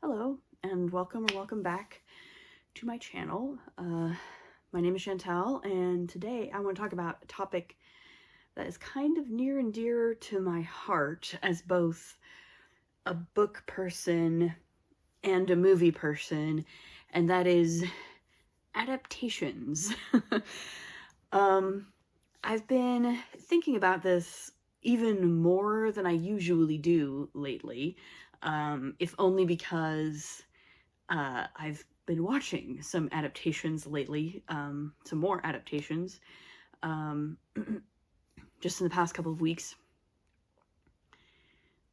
Hello, and welcome back to my channel. My name is Chantal, and today I want to talk about a topic that is kind of near and dear to my heart as both a book person and a movie person, and that is adaptations. I've been thinking about this even more than I usually do lately, if only because I've been watching some adaptations lately, some more adaptations, just in the past couple of weeks.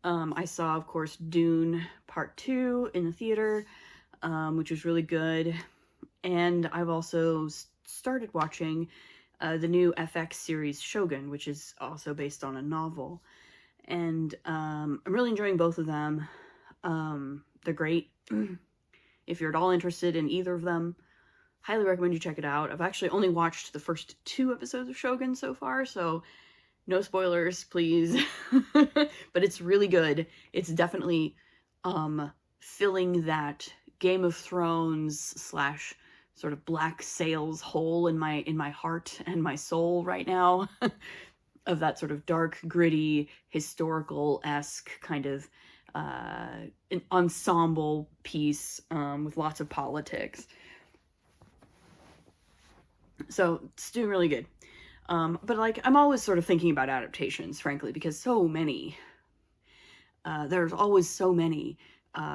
I saw, of course, Dune Part 2 in the theater, which was really good, and I've also started watching the new FX series Shogun, which is also based on a novel, and I'm really enjoying both of them. They're great. If you're at all interested in either of them, highly recommend you check it out. I've actually only watched the first 2 episodes of Shogun so far, so no spoilers, please. But it's really good. It's definitely filling that Game of Thrones slash sort of Black Sails hole in my heart and my soul right now, of that sort of dark, gritty, historical-esque kind of an ensemble piece with lots of politics. So it's doing really good. But like, I'm always sort of thinking about adaptations, frankly, because so many, there's always so many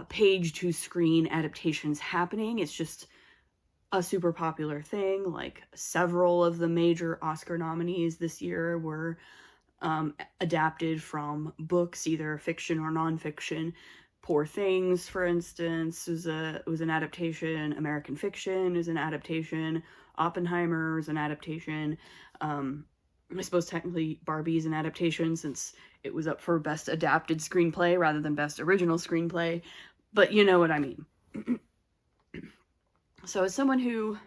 page to screen adaptations happening. It's just a super popular thing. Like, several of the major Oscar nominees this year were adapted from books, either fiction or nonfiction. Poor Things, for instance, was an adaptation. American Fiction is an adaptation. Oppenheimer is an adaptation. I suppose technically Barbie is an adaptation, since it was up for Best Adapted Screenplay rather than Best Original Screenplay, but you know what I mean. So as someone who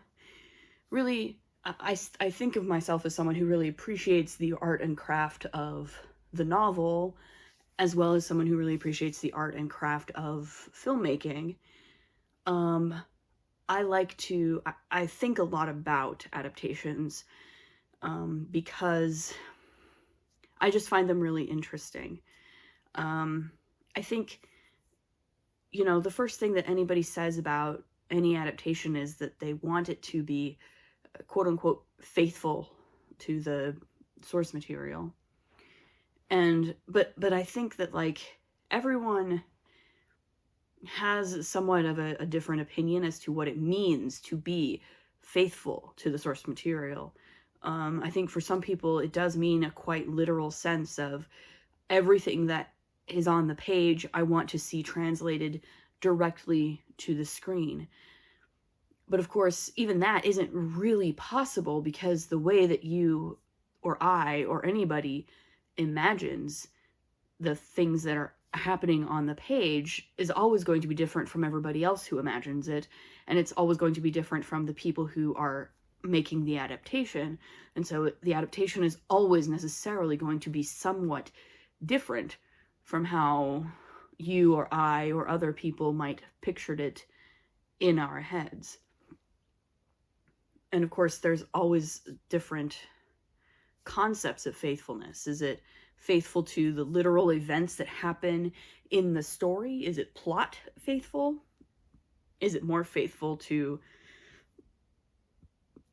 really, I think of myself as someone who really appreciates the art and craft of the novel, as well as someone who really appreciates the art and craft of filmmaking. I think a lot about adaptations, because I just find them really interesting. I think, the first thing that anybody says about any adaptation is that they want it to be, quote unquote, faithful to the source material. But I think that, like, everyone has somewhat of a different opinion as to what it means to be faithful to the source material. I think for some people it does mean a quite literal sense of everything that is on the page I want to see translated directly to the screen. But of course, even that isn't really possible, because the way that you or I or anybody imagines the things that are happening on the page is always going to be different from everybody else who imagines it, and it's always going to be different from the people who are making the adaptation. And so the adaptation is always necessarily going to be somewhat different from how you or I or other people might have pictured it in our heads. And of course, there's always different concepts of faithfulness. Is it faithful to the literal events that happen in the story? Is it plot faithful? Is it more faithful to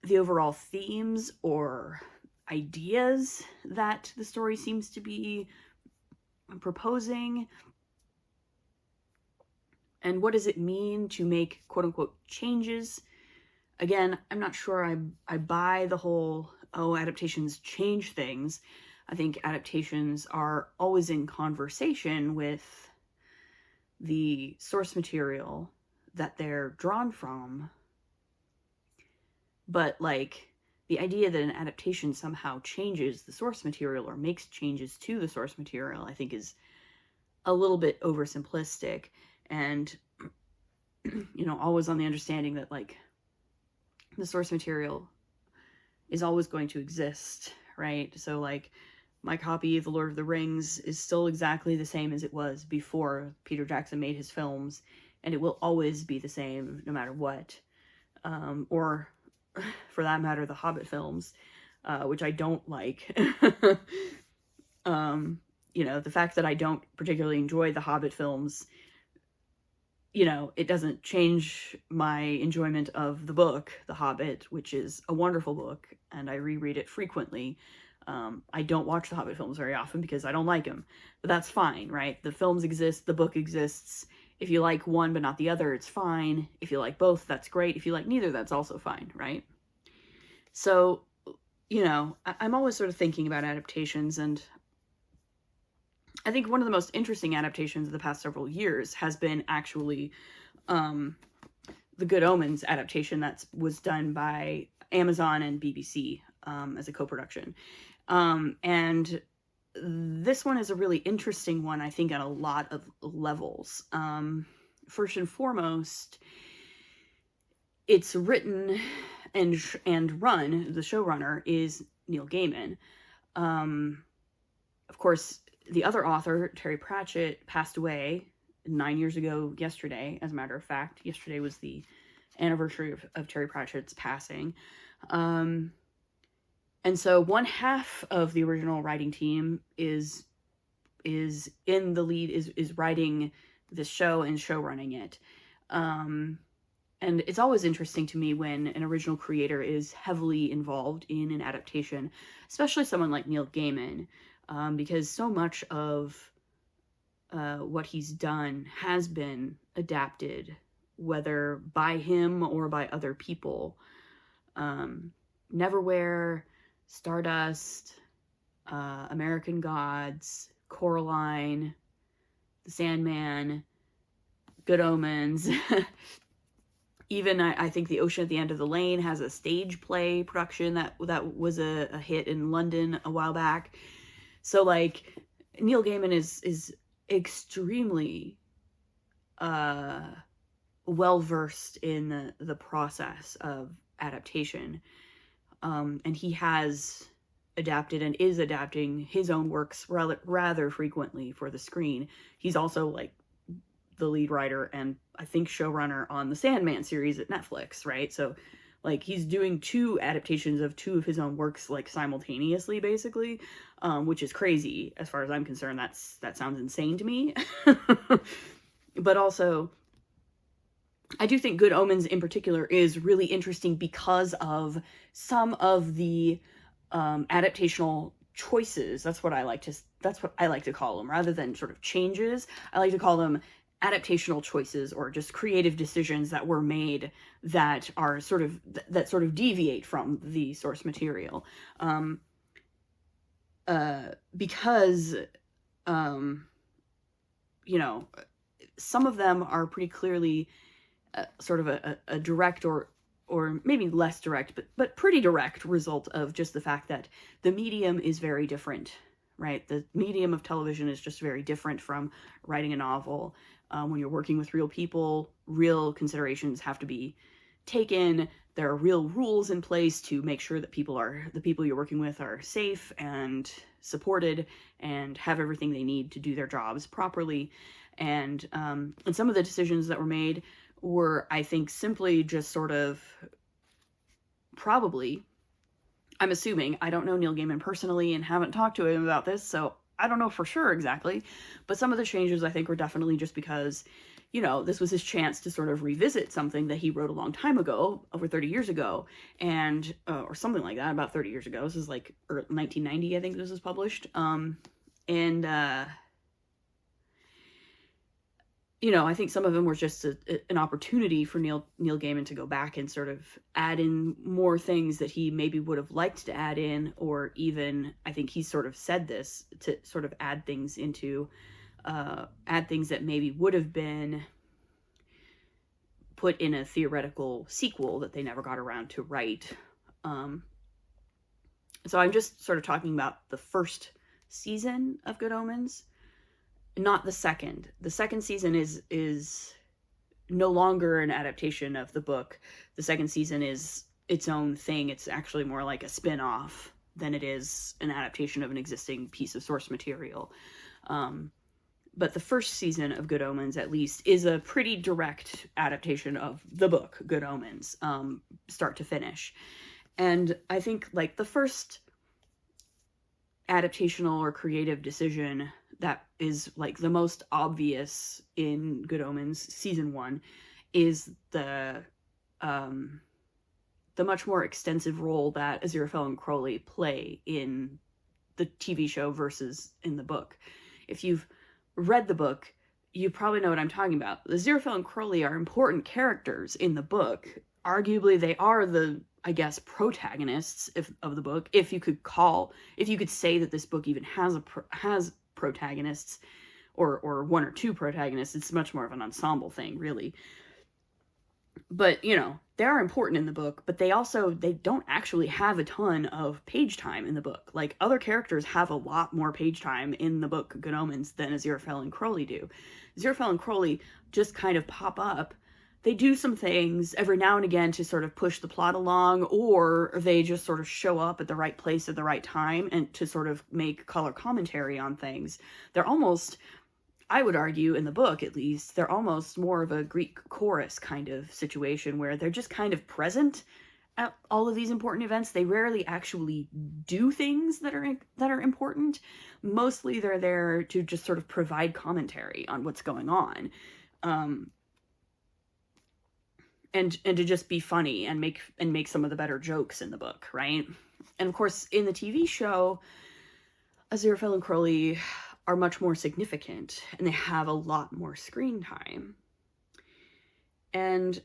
the overall themes or ideas that the story seems to be proposing? And what does it mean to make, quote unquote, changes? Again, I'm not sure I buy the whole, adaptations change things. I think adaptations are always in conversation with the source material that they're drawn from. But, like, the idea that an adaptation somehow changes the source material or makes changes to the source material, I think, is a little bit oversimplistic, and, always on the understanding that, like, the source material is always going to exist, right? So, like, my copy of The Lord of the Rings is still exactly the same as it was before Peter Jackson made his films, and it will always be the same no matter what. Or, for that matter, the Hobbit films, which I don't like. You know, the fact that I don't particularly enjoy the Hobbit films, you know, it doesn't change my enjoyment of the book, The Hobbit, which is a wonderful book, and I reread it frequently. I don't watch the Hobbit films very often because I don't like them, but that's fine, right? The films exist, the book exists. If you like one but not the other, it's fine. If you like both, that's great. If you like neither, that's also fine, right? So, you know, I'm always sort of thinking about adaptations, and I think one of the most interesting adaptations of the past several years has been actually the Good Omens adaptation that was done by Amazon and BBC as a co-production. And this one is a really interesting one, I think, on a lot of levels. First and foremost, it's written and run, the showrunner is Neil Gaiman. Of course, the other author, Terry Pratchett, passed away 9 years ago yesterday, as a matter of fact. Yesterday was the anniversary of Terry Pratchett's passing. And so one half of the original writing team is in the lead, is writing this show and show running it. And it's always interesting to me when an original creator is heavily involved in an adaptation, especially someone like Neil Gaiman, because so much of what he's done has been adapted, whether by him or by other people. Neverwhere, Stardust, American Gods, Coraline, The Sandman, Good Omens. Even I think The Ocean at the End of the Lane has a stage play production that was a hit in London a while back. So, like, Neil Gaiman is extremely well-versed in the process of adaptation. And he has adapted and is adapting his own works rather frequently for the screen. He's also, like, the lead writer and I think showrunner on the Sandman series at Netflix, right? So, like, he's doing 2 adaptations of 2 of his own works, like, simultaneously, basically, which is crazy as far as I'm concerned. That sounds insane to me. But also, I do think Good Omens in particular is really interesting because of some of the adaptational choices. That's what I like to call them, rather than sort of changes. I like to call them adaptational choices, or just creative decisions that were made that are sort of deviate from the source material. Because you know, some of them are pretty clearly sort of a direct or maybe less direct, but pretty direct result of just the fact that the medium is very different, right? The medium of television is just very different from writing a novel. When you're working with real people, real considerations have to be taken. There are real rules in place to make sure that the people you're working with are safe and supported and have everything they need to do their jobs properly. And some of the decisions that were made were, I think, simply just sort of probably, I'm assuming, I don't know Neil Gaiman personally and haven't talked to him about this, so I don't know for sure exactly, but some of the changes I think were definitely just because, you know, this was his chance to sort of revisit something that he wrote a long time ago, over 30 years ago, and, or something like that, about 30 years ago. This is like 1990, I think this was published. You know, I think some of them were just an opportunity for Neil Gaiman to go back and sort of add in more things that he maybe would have liked to add in, or even, I think he sort of said this, to sort of add things that maybe would have been put in a theoretical sequel that they never got around to write. So I'm just sort of talking about the first season of Good Omens, not the second. The second season is no longer an adaptation of the book. The second season is its own thing. It's actually more like a spin-off than it is an adaptation of an existing piece of source material. But the first season of Good Omens, at least, is a pretty direct adaptation of the book, Good Omens, start to finish. And I think, like, the first adaptational or creative decision that is, like, the most obvious in Good Omens season 1 is the much more extensive role that Aziraphale and Crowley play in the TV show versus in the book. If you've read the book, you probably know what I'm talking about. Aziraphale and Crowley are important characters in the book. Arguably, they are the, I guess, protagonists of the book, if you could say that this book even has protagonists, or one or two protagonists. It's much more of an ensemble thing, really. But, you know, they are important in the book, but they don't actually have a ton of page time in the book. Like, other characters have a lot more page time in the book Good Omens than Aziraphale and Crowley do. Aziraphale and Crowley just kind of pop up. They do some things every now and again to sort of push the plot along, or they just sort of show up at the right place at the right time and to sort of make color commentary on things. They're almost, I would argue, in the book at least, they're almost more of a Greek chorus kind of situation where they're just kind of present at all of these important events. They rarely actually do things that are important. Mostly they're there to just sort of provide commentary on what's going on. And to just be funny and make some of the better jokes in the book, right? And of course, in the TV show, Aziraphale and Crowley are much more significant, and they have a lot more screen time. And,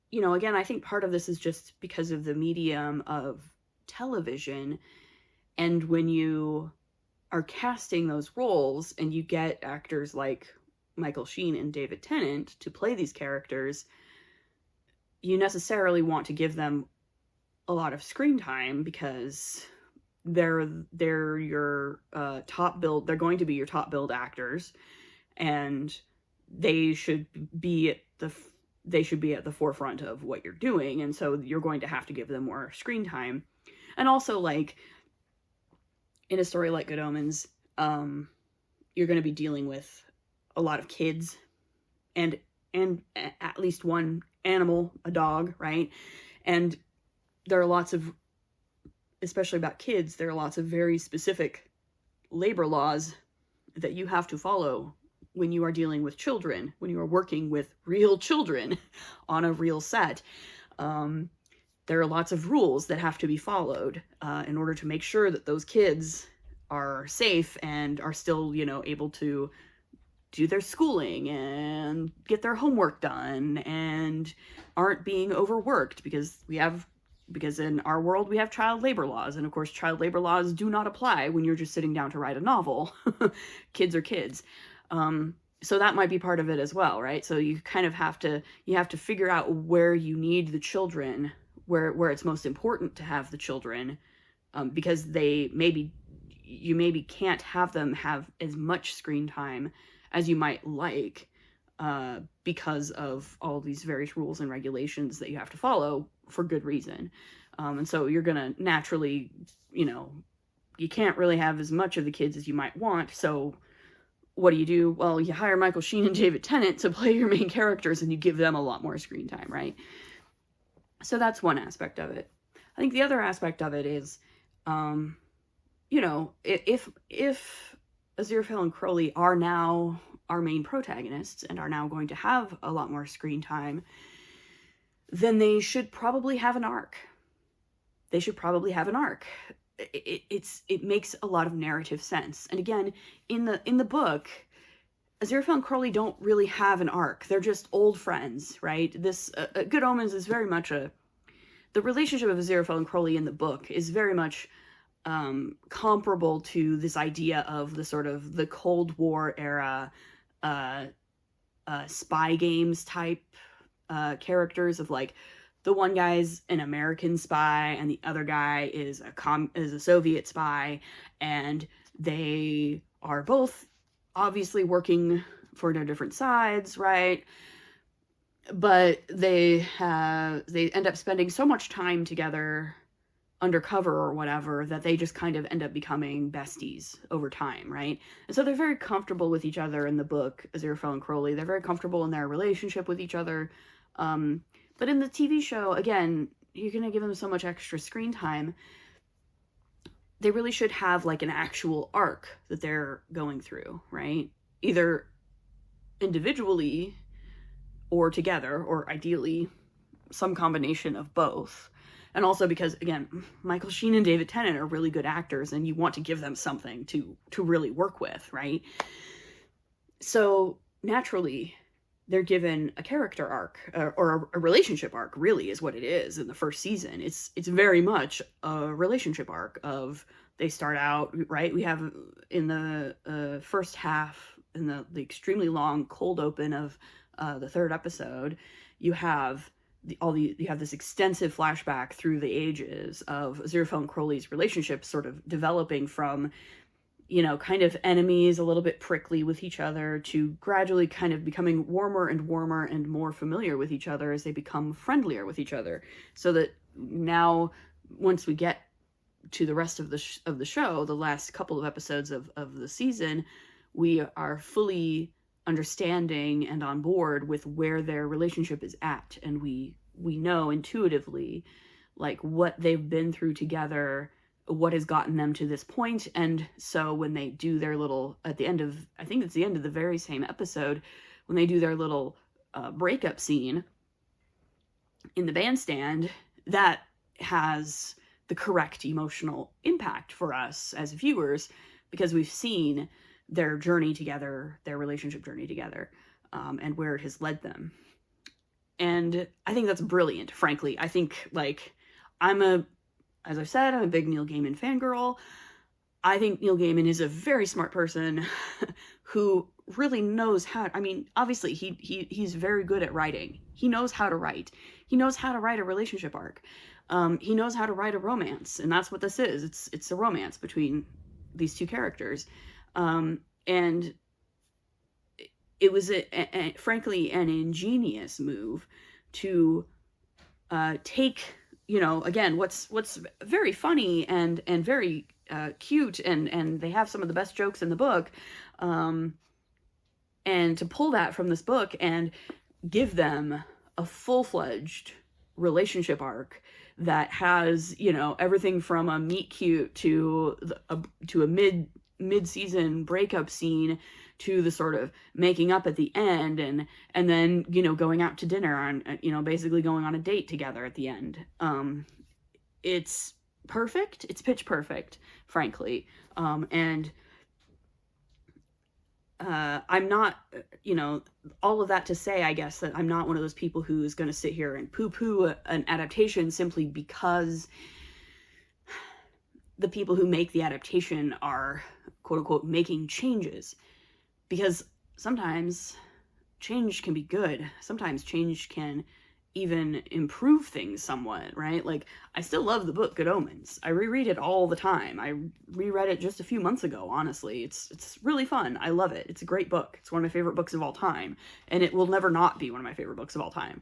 you know, again, I think part of this is just because of the medium of television, and when you are casting those roles, and you get actors like Michael Sheen and David Tennant to play these characters, you necessarily want to give them a lot of screen time because they're your top build. They're going to be your top build actors, and they should be at the forefront of what you're doing, and so you're going to have to give them more screen time. And also, like, in a story like Good Omens, you're going to be dealing with a lot of kids and at least one animal, a dog, right? And there are lots of, especially about kids, there are lots of very specific labor laws that you have to follow when you are dealing with children, when you are working with real children on a real set. There are lots of rules that have to be followed in order to make sure that those kids are safe and are still, you know, able to do their schooling and get their homework done and aren't being overworked, because in our world we have child labor laws, and of course child labor laws do not apply when you're just sitting down to write a novel. Kids are kids. So that might be part of it as well, right? So you kind of have to figure out where you need the children, where it's most important to have the children, because you maybe can't have them have as much screen time as you might like, because of all these various rules and regulations that you have to follow for good reason. And so you're gonna naturally, you know, you can't really have as much of the kids as you might want. So what do? Well, you hire Michael Sheen and David Tennant to play your main characters, and you give them a lot more screen time, right? So that's one aspect of it. I think the other aspect of it is, you know, if Aziraphale and Crowley are now our main protagonists and are now going to have a lot more screen time, then they should probably have an arc. It makes a lot of narrative sense. And again, in the book, Aziraphale and Crowley don't really have an arc. They're just old friends, right? This Good Omens is very much the relationship of Aziraphale and Crowley in the book is very much comparable to this idea of the sort of the Cold War era spy games type characters, of like the one guy's an American spy and the other guy is a Soviet spy, and they are both obviously working for their different sides, right? But they end up spending so much time together undercover or whatever, that they just kind of end up becoming besties over time, right? And so they're very comfortable with each other in the book, Aziraphale and Crowley. They're very comfortable in their relationship with each other. But in the TV show, again, you're going to give them so much extra screen time. They really should have like an actual arc that they're going through, right? Either individually or together, or ideally some combination of both. And also because, again, Michael Sheen and David Tennant are really good actors, and you want to give them something to really work with, right? So naturally, they're given a character arc, or a relationship arc, really, is what it is in the first season. It's very much a relationship arc of, they start out, right? We have in the first half, in the extremely long cold open of the third episode, you have you have this extensive flashback through the ages of Aziraphale and Crowley's relationship sort of developing from, kind of enemies, a little bit prickly with each other, to gradually kind of becoming warmer and warmer and more familiar with each other as they become friendlier with each other. So that now, once we get to the rest of the show, the last couple of episodes of the season, we are fully understanding and on board with where their relationship is at, and we know intuitively like what they've been through together, what has gotten them to this point. And so when they do their little, at the end of, I think it's the end of the very same episode, when they do their little breakup scene in the bandstand, that has the correct emotional impact for us as viewers, because we've seen their journey together, their relationship journey together, and where it has led them. And I think that's brilliant, frankly. I think, like, as I've said, I'm a big Neil Gaiman fangirl. I think Neil Gaiman is a very smart person who really knows how, obviously he's very good at writing. He knows how to write. He knows how to write a relationship arc. He knows how to write a romance, and that's what this is. It's a romance between these two characters. And it was frankly an ingenious move to take, again, what's very funny and very cute, and they have some of the best jokes in the book, and to pull that from this book and give them a full-fledged relationship arc that has, everything from a meet cute to a mid-season breakup scene, to the sort of making up at the end, and then, going out to dinner, on, basically going on a date together at the end. It's perfect. It's pitch perfect, frankly. And I'm not, all of that to say, I guess, that I'm not one of those people who's going to sit here and poo-poo an adaptation simply because the people who make the adaptation are, quote unquote, making changes. Because sometimes change can be good. Sometimes change can even improve things somewhat, right? Like, I still love the book Good Omens. I reread it all the time. I reread it just a few months ago, honestly. It's really fun. I love it. It's a great book. It's one of my favorite books of all time. And it will never not be one of my favorite books of all time.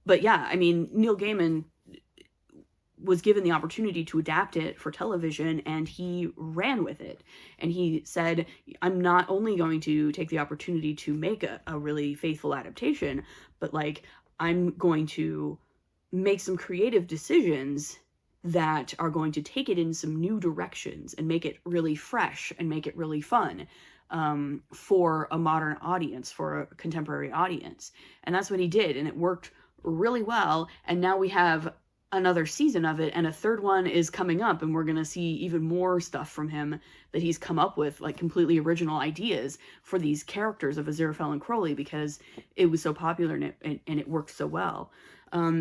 But yeah, Neil Gaiman was given the opportunity to adapt it for television, and he ran with it. And he said, I'm not only going to take the opportunity to make a really faithful adaptation, but like, I'm going to make some creative decisions that are going to take it in some new directions and make it really fresh and make it really fun, for a modern audience, for a contemporary audience. And that's what he did. And it worked really well. And now we have another season of it, and a third one is coming up, and we're going to see even more stuff from him that he's come up with, like completely original ideas for these characters of Aziraphale and Crowley, because it was so popular and it worked so well.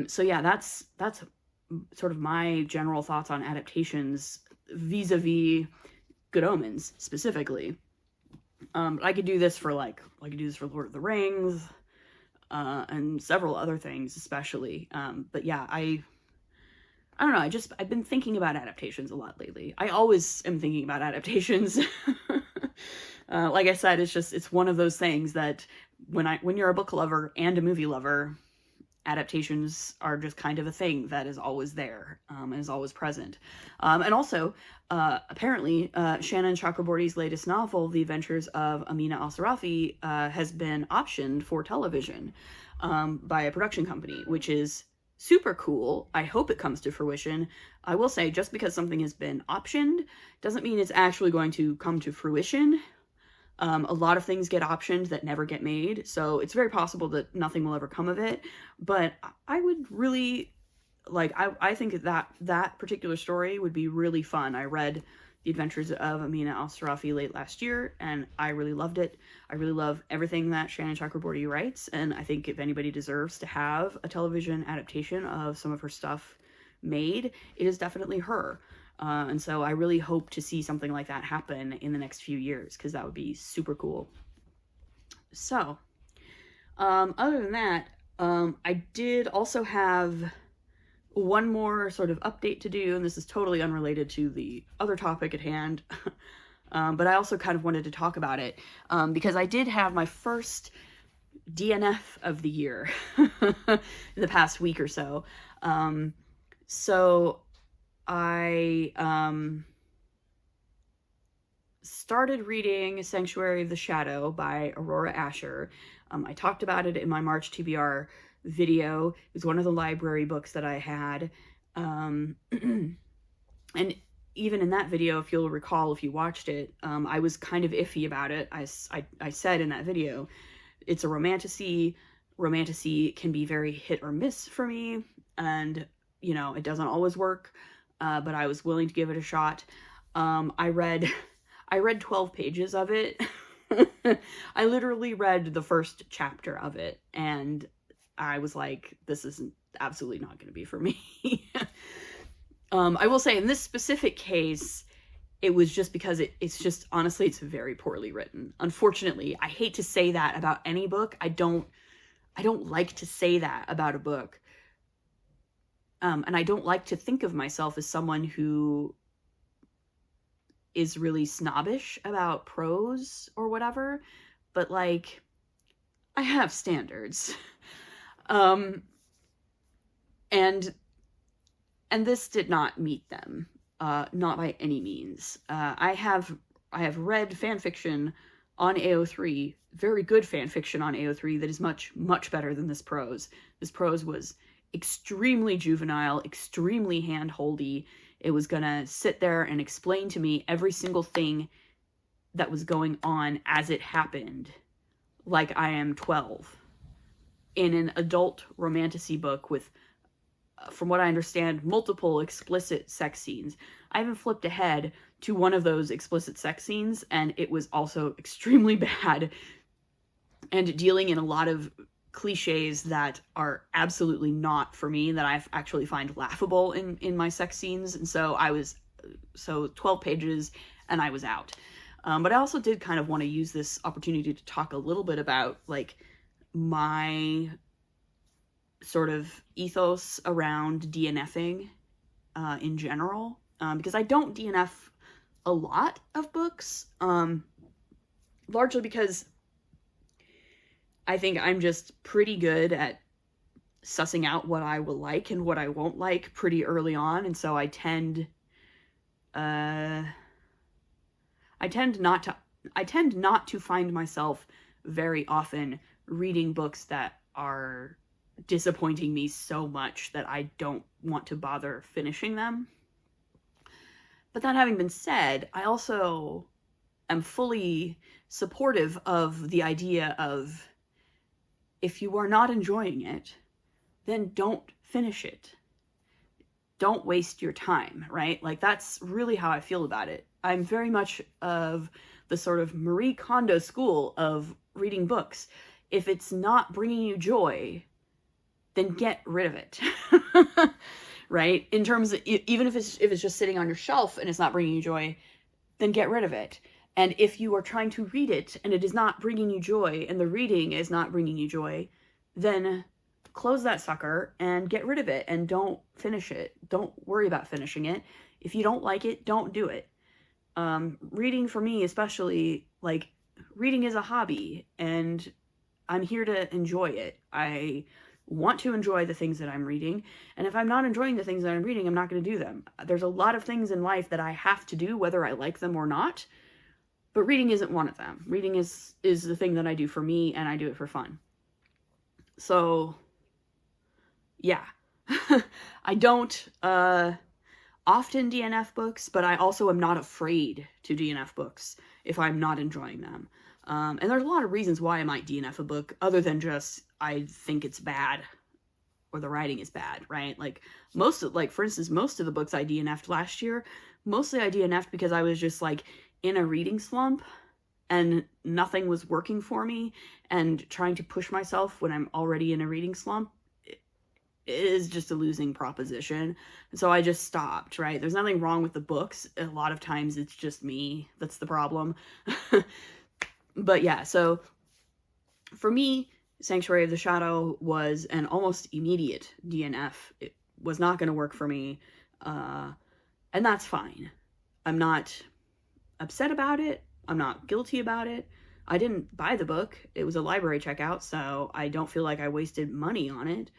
So yeah, that's sort of my general thoughts on adaptations vis-a-vis Good Omens specifically. I could do this for Lord of the Rings, and several other things especially. But yeah, I don't know, I've been thinking about adaptations a lot lately. I always am thinking about adaptations. Like I said, it's one of those things that when you're a book lover and a movie lover, adaptations are just kind of a thing that is always there, and is always present. And also, apparently, Shannon Chakraborty's latest novel, The Adventures of Amina Al-Sarafi, has been optioned for television by a production company, which is super cool. I hope it comes to fruition. I will say, just because something has been optioned doesn't mean it's actually going to come to fruition. A lot of things get optioned that never get made, so it's very possible that nothing will ever come of it. But I would really, like, I think that particular story would be really fun. I read The Adventures of Amina Al-Sarafi late last year, and I really loved it. I really love everything that Shannon Chakraborty writes, and I think if anybody deserves to have a television adaptation of some of her stuff made, it is definitely her. And so I really hope to see something like that happen in the next few years, because that would be super cool. So, other than that, I did also have one more sort of update to do, and this is totally unrelated to the other topic at hand, but I also kind of wanted to talk about it, because I did have my first DNF of the year in the past week or so. So I started reading Sanctuary of the Shadow by Aurora Ascher. I talked about it in my March TBR video. It was one of the library books that I had. And even in that video, if you'll recall, if you watched it, I was kind of iffy about it. I said in that video, it's a romantasy. Romantasy can be very hit or miss for me, and, you know, it doesn't always work. But I was willing to give it a shot. I read 12 pages of it. I literally read the first chapter of it, and I was like, this is absolutely not going to be for me. I will say, in this specific case, it was just because it's just, honestly, it's very poorly written. Unfortunately, I hate to say that about any book. I don't like to say that about a book. And I don't like to think of myself as someone who is really snobbish about prose or whatever, but, like, I have standards. And this did not meet them, not by any means. I have read fan fiction on AO3, very good fan fiction on AO3 that is much, much better than this prose. This prose was extremely juvenile, extremely hand-holdy. It was gonna sit there and explain to me every single thing that was going on as it happened, like I am 12. In an adult romantasy book with, from what I understand, multiple explicit sex scenes. I even flipped ahead to one of those explicit sex scenes, and it was also extremely bad, and dealing in a lot of cliches that are absolutely not for me, that I actually find laughable in my sex scenes. And so 12 pages and I was out. But I also did kind of want to use this opportunity to talk a little bit about, like, my sort of ethos around DNFing in general, because I don't DNF a lot of books, largely because I think I'm just pretty good at sussing out what I will like and what I won't like pretty early on, and so I tend not to find myself very often reading books that are disappointing me so much that I don't want to bother finishing them. But that having been said, I also am fully supportive of the idea of, if you are not enjoying it, then don't finish it. Don't waste your time, right? Like, that's really how I feel about it. I'm very much of the sort of Marie Kondo school of reading books. If it's not bringing you joy, then get rid of it. Right? In terms of, even if it's just sitting on your shelf and it's not bringing you joy, then get rid of it. And if you are trying to read it and it is not bringing you joy, and the reading is not bringing you joy, then close that sucker and get rid of it and don't finish it. Don't worry about finishing it. If you don't like it, don't do it. Reading, for me especially, like, reading is a hobby, and I'm here to enjoy it. I want to enjoy the things that I'm reading. And if I'm not enjoying the things that I'm reading, I'm not going to do them. There's a lot of things in life that I have to do, whether I like them or not. But reading isn't one of them. Reading is the thing that I do for me, and I do it for fun. So, yeah. I don't often DNF books, but I also am not afraid to DNF books if I'm not enjoying them. And there's a lot of reasons why I might DNF a book, other than just I think it's bad or the writing is bad, right? Like, for instance, most of the books I DNF'd last year, mostly I DNF'd because I was just, like, in a reading slump and nothing was working for me, and trying to push myself when I'm already in a reading slump is just a losing proposition. And so I just stopped, right? There's nothing wrong with the books. A lot of times it's just me that's the problem. But yeah, so for me, Sanctuary of the Shadow was an almost immediate DNF. It was not going to work for me, and that's fine. I'm not upset about it. I'm not guilty about it. I didn't buy the book. It was a library checkout, so I don't feel like I wasted money on it.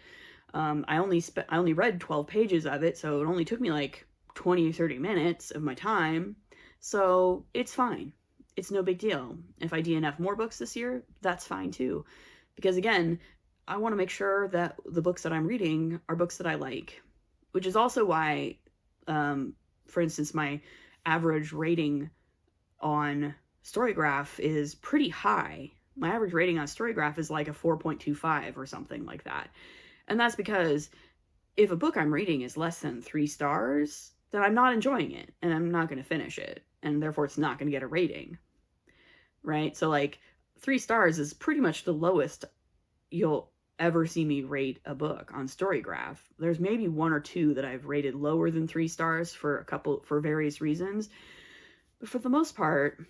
I only read 12 pages of it, so it only took me like 20 or 30 minutes of my time. So it's fine. It's no big deal. If I DNF more books this year, that's fine too. Because again, I want to make sure that the books that I'm reading are books that I like. Which is also why, for instance, my average rating on Storygraph is pretty high. My average rating on Storygraph is like a 4.25 or something like that. And that's because if a book I'm reading is less than 3 stars, then I'm not enjoying it, and I'm not going to finish it, and therefore it's not going to get a rating, right? So, like, 3 stars is pretty much the lowest you'll ever see me rate a book on Storygraph. There's maybe 1 or 2 that I've rated lower than 3 stars for various reasons. But for the most part,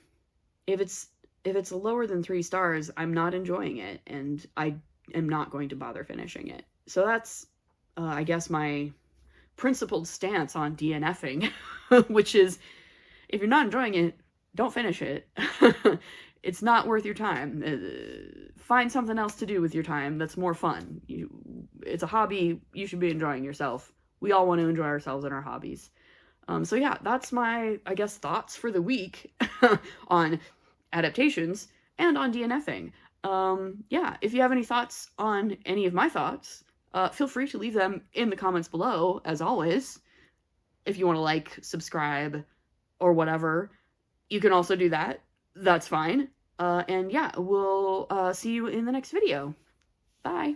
if it's lower than 3 stars, I'm not enjoying it, and I am not going to bother finishing it. So that's, I guess, my principled stance on DNFing, which is, if you're not enjoying it, don't finish it. It's not worth your time. Find something else to do with your time that's more fun. It's a hobby. You should be enjoying yourself. We all want to enjoy ourselves and our hobbies. So yeah, that's my, I guess, thoughts for the week on adaptations and on DNFing. Yeah, if you have any thoughts on any of my thoughts, feel free to leave them in the comments below, as always. If you want to like, subscribe, or whatever, you can also do that. That's fine. And yeah, we'll see you in the next video. Bye.